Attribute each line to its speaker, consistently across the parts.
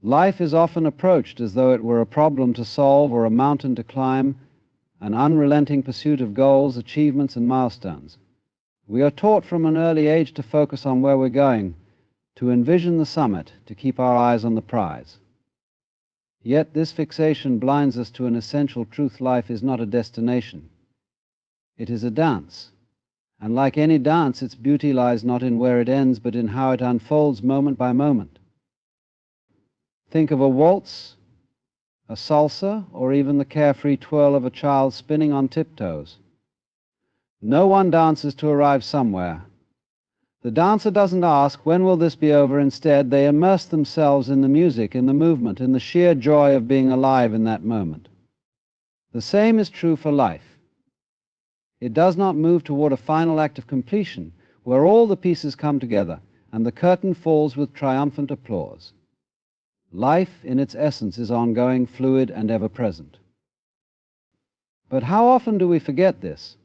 Speaker 1: Life is often approached as though it were a problem to solve or a mountain to climb, an unrelenting pursuit of goals, achievements, and milestones. We are taught from an early age to focus on where we're going, to envision the summit, to keep our eyes on the prize. Yet this fixation blinds us to an essential truth: life is not a destination. It is a dance. And like any dance, its beauty lies not in where it ends, but in how it unfolds moment by moment. Think of a waltz, a salsa, or even the carefree twirl of a child spinning on tiptoes. No one dances to arrive somewhere. The dancer doesn't ask, when will this be over? Instead, they immerse themselves in the music, in the movement, in the sheer joy of being alive in that moment. The same is true for life. It does not move toward a final act of completion, where all the pieces come together and the curtain falls with triumphant applause. Life, in its essence, is ongoing, fluid, and ever-present. But how often do we forget this?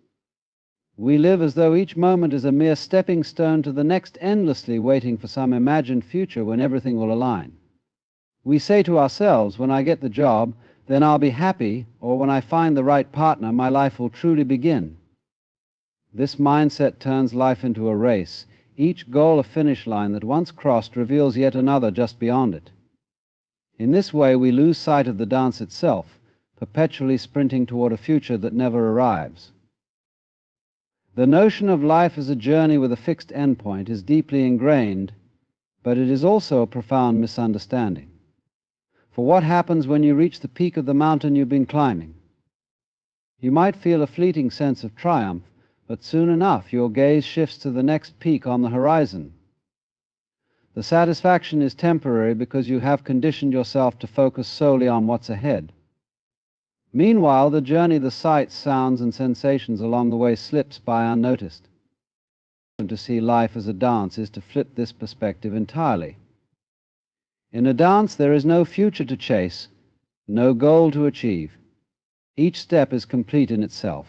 Speaker 1: We live as though each moment is a mere stepping stone to the next, endlessly waiting for some imagined future when everything will align. We say to ourselves, when I get the job, then I'll be happy, or when I find the right partner, my life will truly begin. This mindset turns life into a race. Each goal a finish line that once crossed reveals yet another just beyond it. In this way we lose sight of the dance itself, perpetually sprinting toward a future that never arrives. The notion of life as a journey with a fixed endpoint is deeply ingrained, but it is also a profound misunderstanding. For what happens when you reach the peak of the mountain you've been climbing? You might feel a fleeting sense of triumph, but soon enough your gaze shifts to the next peak on the horizon. The satisfaction is temporary because you have conditioned yourself to focus solely on what's ahead. Meanwhile, the journey, the sights, sounds, and sensations along the way slips by unnoticed. And to see life as a dance is to flip this perspective entirely. In a dance, there is no future to chase, no goal to achieve. Each step is complete in itself.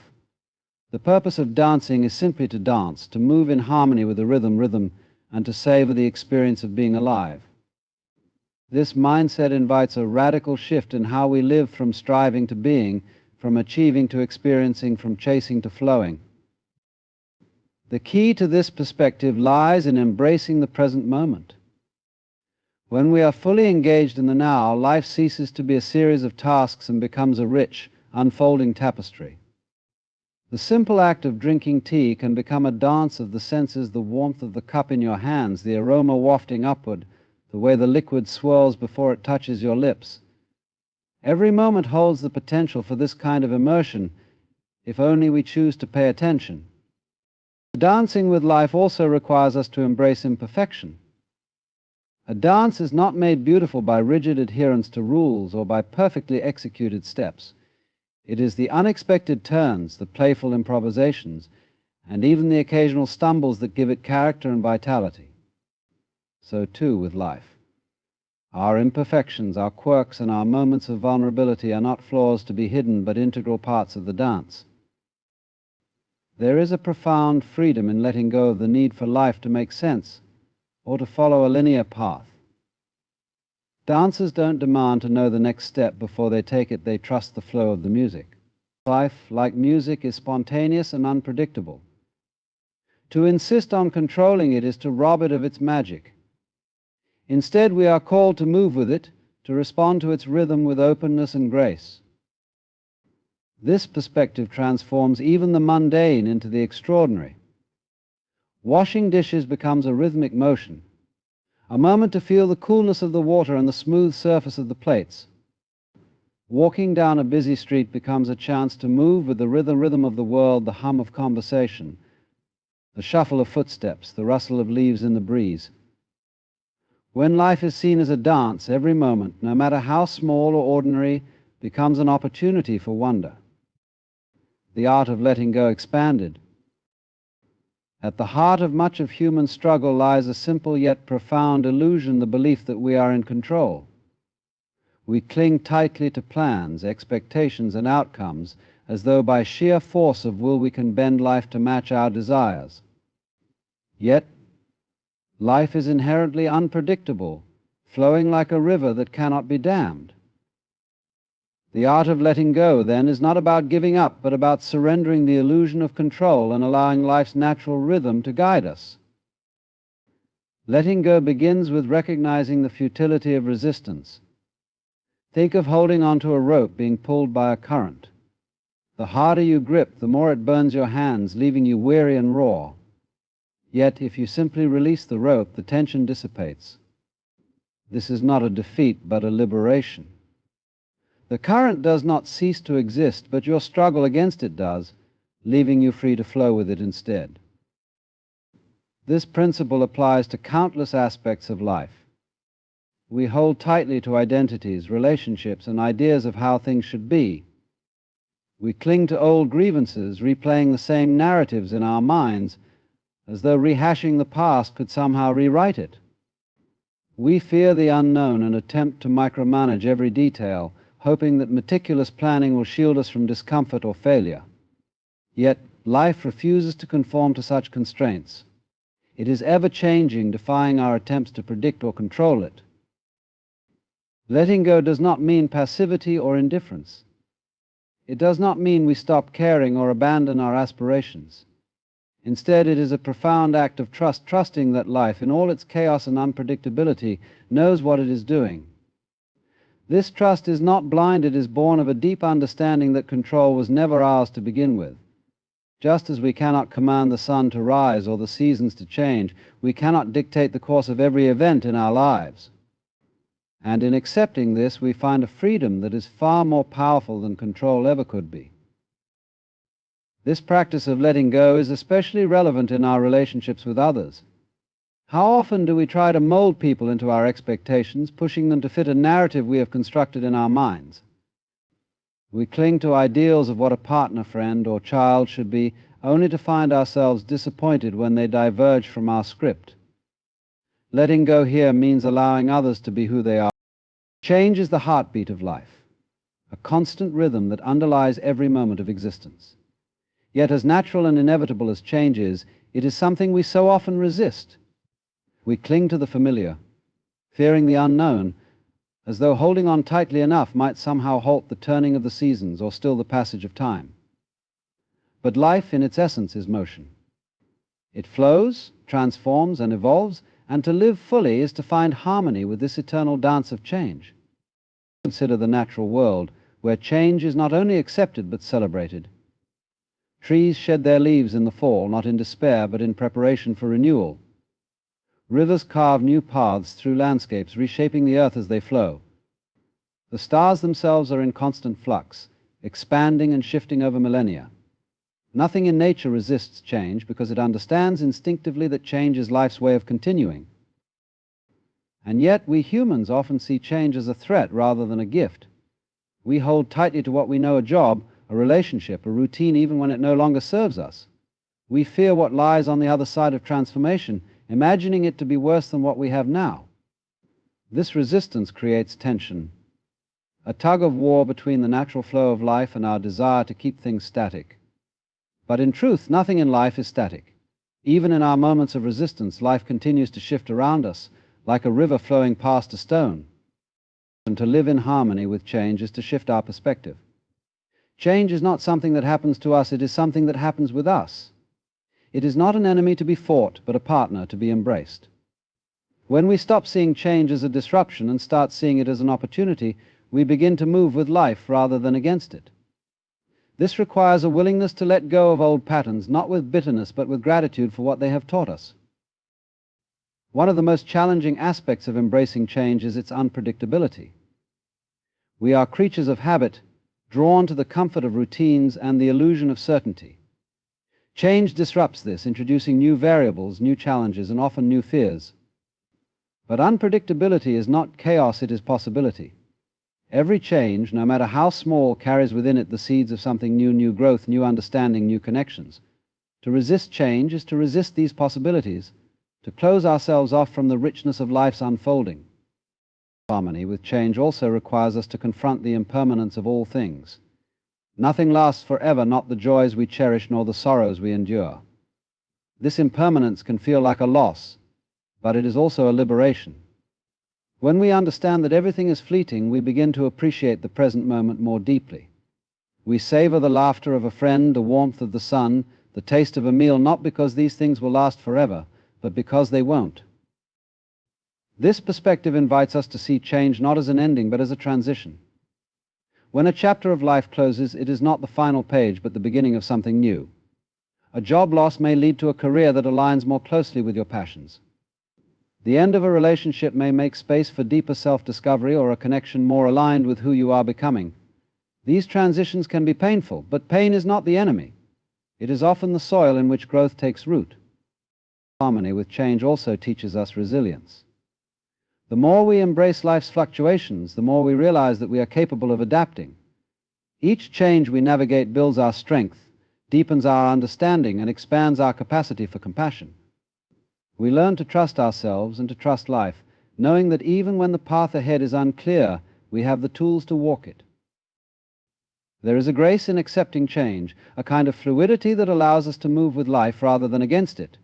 Speaker 1: The purpose of dancing is simply to dance, to move in harmony with the rhythm, and to savor the experience of being alive. This mindset invites a radical shift in how we live, from striving to being, from achieving to experiencing, from chasing to flowing. The key to this perspective lies in embracing the present moment. When we are fully engaged in the now, life ceases to be a series of tasks and becomes a rich, unfolding tapestry. The simple act of drinking tea can become a dance of the senses: the warmth of the cup in your hands, the aroma wafting upward, the way the liquid swirls before it touches your lips. Every moment holds the potential for this kind of immersion, if only we choose to pay attention. Dancing with life also requires us to embrace imperfection. A dance is not made beautiful by rigid adherence to rules or by perfectly executed steps. It is the unexpected turns, the playful improvisations, and even the occasional stumbles that give it character and vitality. So too with life. Our imperfections, our quirks, and our moments of vulnerability are not flaws to be hidden, but integral parts of the dance. There is a profound freedom in letting go of the need for life to make sense or to follow a linear path. Dancers don't demand to know the next step before they take it. They trust the flow of the music. Life, like music, is spontaneous and unpredictable. To insist on controlling it is to rob it of its magic. Instead, we are called to move with it, to respond to its rhythm with openness and grace. This perspective transforms even the mundane into the extraordinary. Washing dishes becomes a rhythmic motion, a moment to feel the coolness of the water and the smooth surface of the plates. Walking down a busy street becomes a chance to move with the rhythm of the world, the hum of conversation, the shuffle of footsteps, the rustle of leaves in the breeze. When life is seen as a dance, every moment, no matter how small or ordinary, becomes an opportunity for wonder. The art of letting go expanded. At the heart of much of human struggle lies a simple yet profound illusion: the belief that we are in control. We cling tightly to plans, expectations, and outcomes, as though by sheer force of will we can bend life to match our desires. Yet, life is inherently unpredictable, flowing like a river that cannot be dammed. The art of letting go, then, is not about giving up, but about surrendering the illusion of control and allowing life's natural rhythm to guide us. Letting go begins with recognizing the futility of resistance. Think of holding onto a rope being pulled by a current. The harder you grip, the more it burns your hands, leaving you weary and raw. Yet, if you simply release the rope, the tension dissipates. This is not a defeat, but a liberation. The current does not cease to exist, but your struggle against it does, leaving you free to flow with it instead. This principle applies to countless aspects of life. We hold tightly to identities, relationships, and ideas of how things should be. We cling to old grievances, replaying the same narratives in our minds, as though rehashing the past could somehow rewrite it. We fear the unknown and attempt to micromanage every detail, hoping that meticulous planning will shield us from discomfort or failure. Yet, life refuses to conform to such constraints. It is ever-changing, defying our attempts to predict or control it. Letting go does not mean passivity or indifference. It does not mean we stop caring or abandon our aspirations. Instead, it is a profound act of trust, trusting that life, in all its chaos and unpredictability, knows what it is doing. This trust is not blind, it is born of a deep understanding that control was never ours to begin with. Just as we cannot command the sun to rise or the seasons to change, we cannot dictate the course of every event in our lives. And in accepting this, we find a freedom that is far more powerful than control ever could be. This practice of letting go is especially relevant in our relationships with others. How often do we try to mold people into our expectations, pushing them to fit a narrative we have constructed in our minds? We cling to ideals of what a partner, friend, or child should be, only to find ourselves disappointed when they diverge from our script. Letting go here means allowing others to be who they are. Change is the heartbeat of life, a constant rhythm that underlies every moment of existence. Yet as natural and inevitable as change is, it is something we so often resist. We cling to the familiar, fearing the unknown, as though holding on tightly enough might somehow halt the turning of the seasons or still the passage of time. But life, in its essence, is motion. It flows, transforms, and evolves, and to live fully is to find harmony with this eternal dance of change. Consider the natural world, where change is not only accepted but celebrated. Trees shed their leaves in the fall, not in despair, but in preparation for renewal. Rivers carve new paths through landscapes, reshaping the earth as they flow. The stars themselves are in constant flux, expanding and shifting over millennia. Nothing in nature resists change because it understands instinctively that change is life's way of continuing. And yet we humans often see change as a threat rather than a gift. We hold tightly to what we know: a job, a relationship, a routine, even when it no longer serves us. We fear what lies on the other side of transformation, imagining it to be worse than what we have now. This resistance creates tension, a tug-of-war between the natural flow of life and our desire to keep things static. But in truth, nothing in life is static. Even in our moments of resistance, life continues to shift around us, like a river flowing past a stone. And to live in harmony with change is to shift our perspective. Change is not something that happens to us, it is something that happens with us. It is not an enemy to be fought, but a partner to be embraced. When we stop seeing change as a disruption and start seeing it as an opportunity, we begin to move with life rather than against it. This requires a willingness to let go of old patterns, not with bitterness, but with gratitude for what they have taught us. One of the most challenging aspects of embracing change is its unpredictability. We are creatures of habit, drawn to the comfort of routines and the illusion of certainty. Change disrupts this, introducing new variables, new challenges, and often new fears. But unpredictability is not chaos, it is possibility. Every change, no matter how small, carries within it the seeds of something new, new growth, new understanding, new connections. To resist change is to resist these possibilities, to close ourselves off from the richness of life's unfolding. Harmony with change also requires us to confront the impermanence of all things. Nothing lasts forever, not the joys we cherish nor the sorrows we endure. This impermanence can feel like a loss, but it is also a liberation. When we understand that everything is fleeting, we begin to appreciate the present moment more deeply. We savor the laughter of a friend, the warmth of the sun, the taste of a meal, not because these things will last forever, but because they won't. This perspective invites us to see change not as an ending, but as a transition. When a chapter of life closes, it is not the final page, but the beginning of something new. A job loss may lead to a career that aligns more closely with your passions. The end of a relationship may make space for deeper self-discovery or a connection more aligned with who you are becoming. These transitions can be painful, but pain is not the enemy. It is often the soil in which growth takes root. Harmony with change also teaches us resilience. The more we embrace life's fluctuations, the more we realize that we are capable of adapting. Each change we navigate builds our strength, deepens our understanding, and expands our capacity for compassion. We learn to trust ourselves and to trust life, knowing that even when the path ahead is unclear, we have the tools to walk it. There is a grace in accepting change, a kind of fluidity that allows us to move with life rather than against it.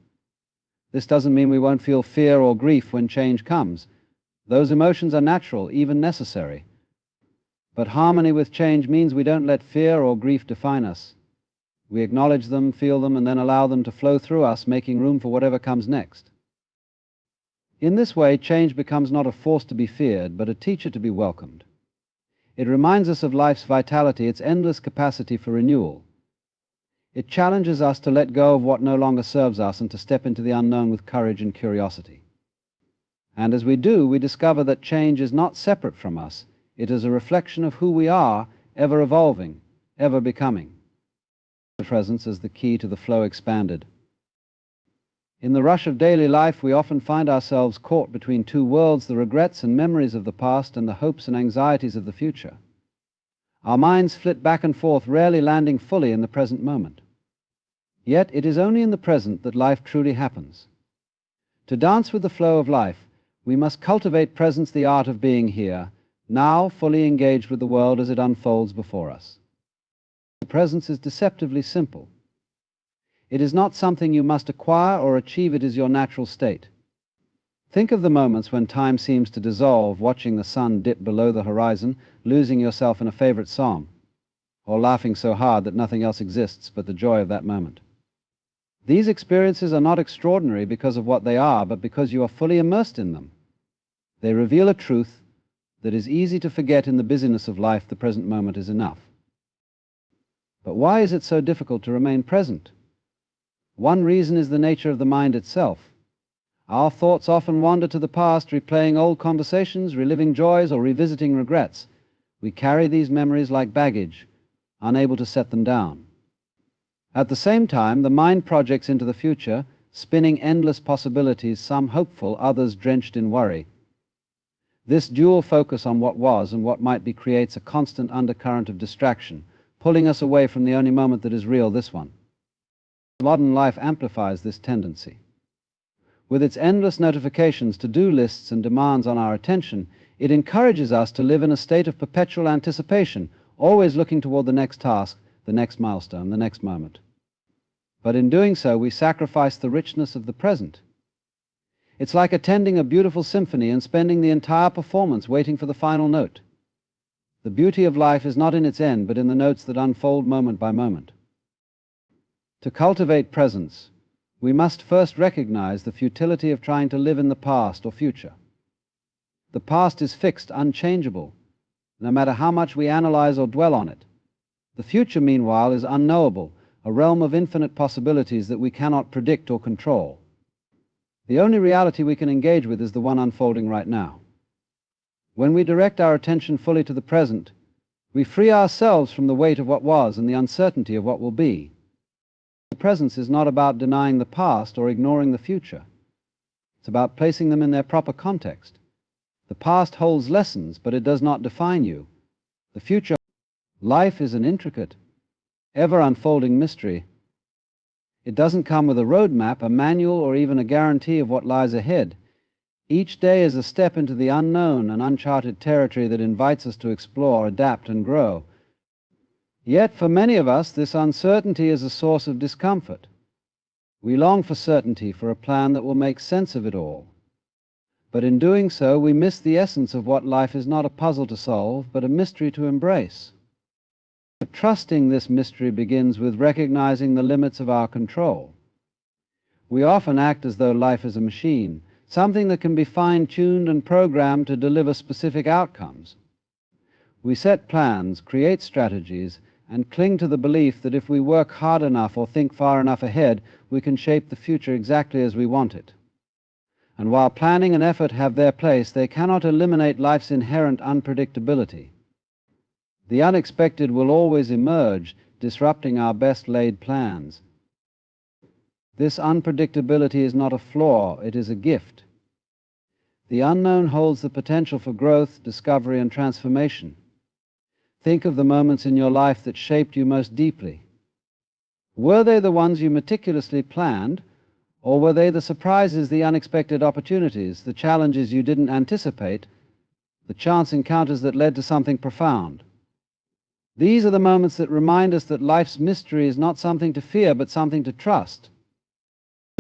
Speaker 1: This doesn't mean we won't feel fear or grief when change comes. Those emotions are natural, even necessary. But harmony with change means we don't let fear or grief define us. We acknowledge them, feel them, and then allow them to flow through us, making room for whatever comes next. In this way, change becomes not a force to be feared, but a teacher to be welcomed. It reminds us of life's vitality, its endless capacity for renewal. It challenges us to let go of what no longer serves us and to step into the unknown with courage and curiosity. And as we do, we discover that change is not separate from us. It is a reflection of who we are, ever evolving, ever becoming. Presence as the key to the flow expanded. In the rush of daily life, we often find ourselves caught between two worlds, the regrets and memories of the past and the hopes and anxieties of the future. Our minds flit back and forth, rarely landing fully in the present moment. Yet it is only in the present that life truly happens. To dance with the flow of life, we must cultivate presence, the art of being here, now fully engaged with the world as it unfolds before us. Presence is deceptively simple. It is not something you must acquire or achieve, it is your natural state. Think of the moments when time seems to dissolve, watching the sun dip below the horizon, losing yourself in a favorite psalm, or laughing so hard that nothing else exists but the joy of that moment. These experiences are not extraordinary because of what they are, but because you are fully immersed in them. They reveal a truth that is easy to forget in the busyness of life. The present moment is enough. But why is it so difficult to remain present? One reason is the nature of the mind itself. Our thoughts often wander to the past, replaying old conversations, reliving joys, or revisiting regrets. We carry these memories like baggage, unable to set them down. At the same time, the mind projects into the future, spinning endless possibilities, some hopeful, others drenched in worry. This dual focus on what was and what might be creates a constant undercurrent of distraction, pulling us away from the only moment that is real, this one. Modern life amplifies this tendency. With its endless notifications, to-do lists, and demands on our attention, it encourages us to live in a state of perpetual anticipation, always looking toward the next task, the next milestone, the next moment. But in doing so, we sacrifice the richness of the present. It's like attending a beautiful symphony and spending the entire performance waiting for the final note. The beauty of life is not in its end, but in the notes that unfold moment by moment. To cultivate presence, we must first recognize the futility of trying to live in the past or future. The past is fixed, unchangeable, no matter how much we analyze or dwell on it. The future, meanwhile, is unknowable, a realm of infinite possibilities that we cannot predict or control. The only reality we can engage with is the one unfolding right now. When we direct our attention fully to the present, we free ourselves from the weight of what was and the uncertainty of what will be. Presence is not about denying the past or ignoring the future. It's about placing them in their proper context. The past holds lessons, but it does not define you. The future, life is an intricate, ever-unfolding mystery. It doesn't come with a roadmap, a manual, or even a guarantee of what lies ahead. Each day is a step into the unknown, an uncharted territory that invites us to explore, adapt, and grow. Yet, for many of us, this uncertainty is a source of discomfort. We long for certainty, for a plan that will make sense of it all. But in doing so, we miss the essence of what life is: not a puzzle to solve, but a mystery to embrace. Trusting this mystery begins with recognizing the limits of our control. We often act as though life is a machine, something that can be fine-tuned and programmed to deliver specific outcomes. We set plans, create strategies, and cling to the belief that if we work hard enough or think far enough ahead, we can shape the future exactly as we want it. And while planning and effort have their place, they cannot eliminate life's inherent unpredictability. The unexpected will always emerge, disrupting our best-laid plans. This unpredictability is not a flaw, it is a gift. The unknown holds the potential for growth, discovery, and transformation. Think of the moments in your life that shaped you most deeply. Were they the ones you meticulously planned, or were they the surprises, the unexpected opportunities, the challenges you didn't anticipate, the chance encounters that led to something profound? These are the moments that remind us that life's mystery is not something to fear, but something to trust.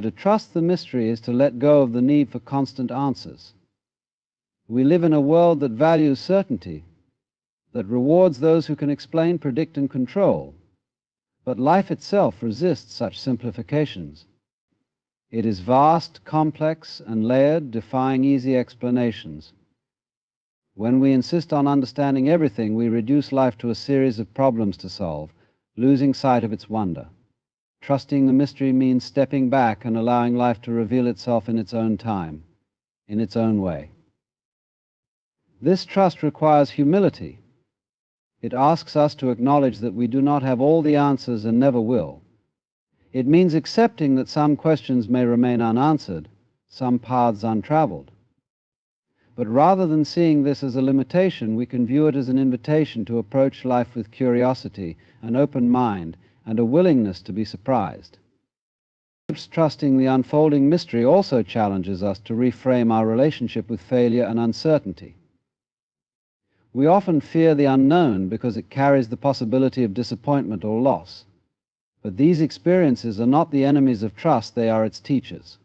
Speaker 1: To trust the mystery is to let go of the need for constant answers. We live in a world that values certainty, that rewards those who can explain, predict, and control. But life itself resists such simplifications. It is vast, complex, and layered, defying easy explanations. When we insist on understanding everything, we reduce life to a series of problems to solve, losing sight of its wonder. Trusting the mystery means stepping back and allowing life to reveal itself in its own time, in its own way. This trust requires humility. It asks us to acknowledge that we do not have all the answers and never will. It means accepting that some questions may remain unanswered, some paths untraveled. But rather than seeing this as a limitation, we can view it as an invitation to approach life with curiosity, an open mind, and a willingness to be surprised. Trusting the unfolding mystery also challenges us to reframe our relationship with failure and uncertainty. We often fear the unknown because it carries the possibility of disappointment or loss. But these experiences are not the enemies of trust, they are its teachers.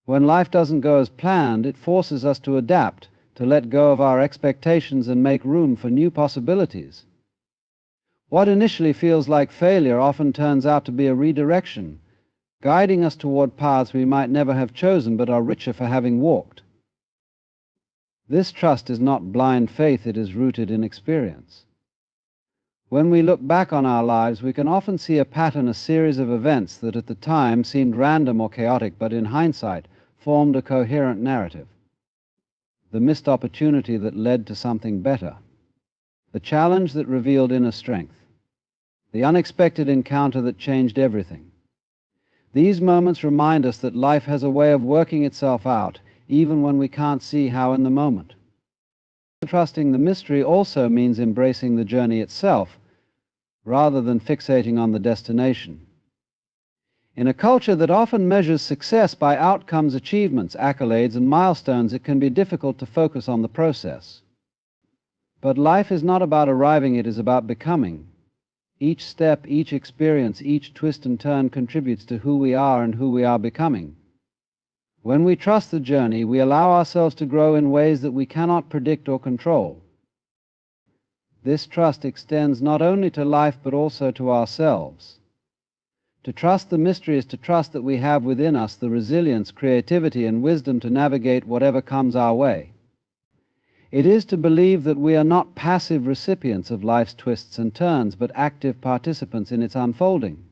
Speaker 1: When life doesn't go as planned, it forces us to adapt, to let go of our expectations and make room for new possibilities. What initially feels like failure often turns out to be a redirection, guiding us toward paths we might never have chosen but are richer for having walked. This trust is not blind faith, it is rooted in experience. When we look back on our lives, we can often see a pattern, a series of events that at the time seemed random or chaotic, but in hindsight formed a coherent narrative. The missed opportunity that led to something better. The challenge that revealed inner strength. The unexpected encounter that changed everything. These moments remind us that life has a way of working itself out, even when we can't see how in the moment. Trusting the mystery also means embracing the journey itself, rather than fixating on the destination. In a culture that often measures success by outcomes, achievements, accolades, and milestones, it can be difficult to focus on the process. But life is not about arriving, it is about becoming. Each step, each experience, each twist and turn contributes to who we are and who we are becoming. When we trust the journey, we allow ourselves to grow in ways that we cannot predict or control. This trust extends not only to life but also to ourselves. To trust the mystery is to trust that we have within us the resilience, creativity, and wisdom to navigate whatever comes our way. It is to believe that we are not passive recipients of life's twists and turns, but active participants in its unfolding.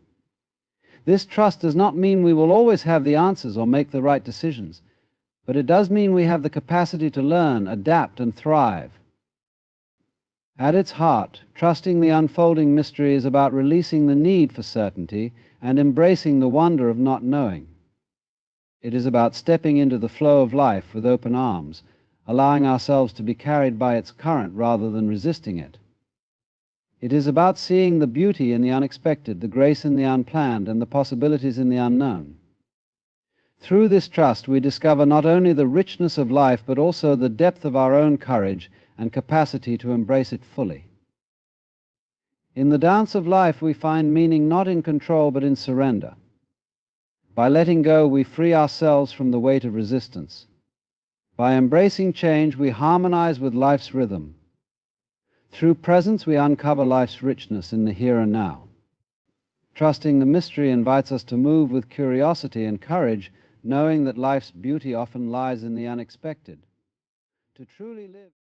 Speaker 1: This trust does not mean we will always have the answers or make the right decisions, but it does mean we have the capacity to learn, adapt, and thrive. At its heart, trusting the unfolding mystery is about releasing the need for certainty and embracing the wonder of not knowing. It is about stepping into the flow of life with open arms, allowing ourselves to be carried by its current rather than resisting it. It is about seeing the beauty in the unexpected, the grace in the unplanned, and the possibilities in the unknown. Through this trust, we discover not only the richness of life, but also the depth of our own courage and capacity to embrace it fully. In the dance of life, we find meaning not in control, but in surrender. By letting go, we free ourselves from the weight of resistance. By embracing change, we harmonize with life's rhythm. Through presence, we uncover life's richness in the here and now. Trusting the mystery invites us to move with curiosity and courage, knowing that life's beauty often lies in the unexpected. To truly live